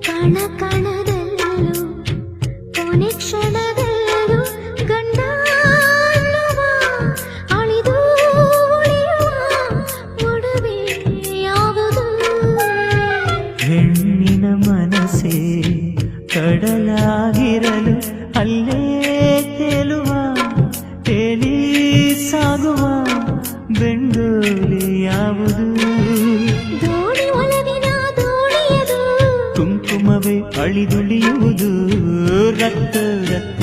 ಕಣ ಕಣದಲ್ಲೂ ಕೊನೆ ಕ್ಷಣದಲ್ಲೂ ಗಂಡ ಅನ್ನುವ ಅಳಿದು ಉಳಿಯುವ ಒಡವೆ ಯಾವುದು? ಹೆಣ್ಣಿನ ಮನಸ್ಸೇ ಕಡಲಾಗಿರಲು ಅಲ್ಲೇ ತೇಲುವ ತೇಲಿ ಸಾಗುವ ಬೆಂಡೋಲಿ ಯಾವುದು? ದೋಣಿ ಒಲವಿನ ದೋಣಿಯದು ಕುಂಕುಮವೇ ಅಳಿದುಳಿಯುವುದು ರಕ್ತ ರಕ್ತ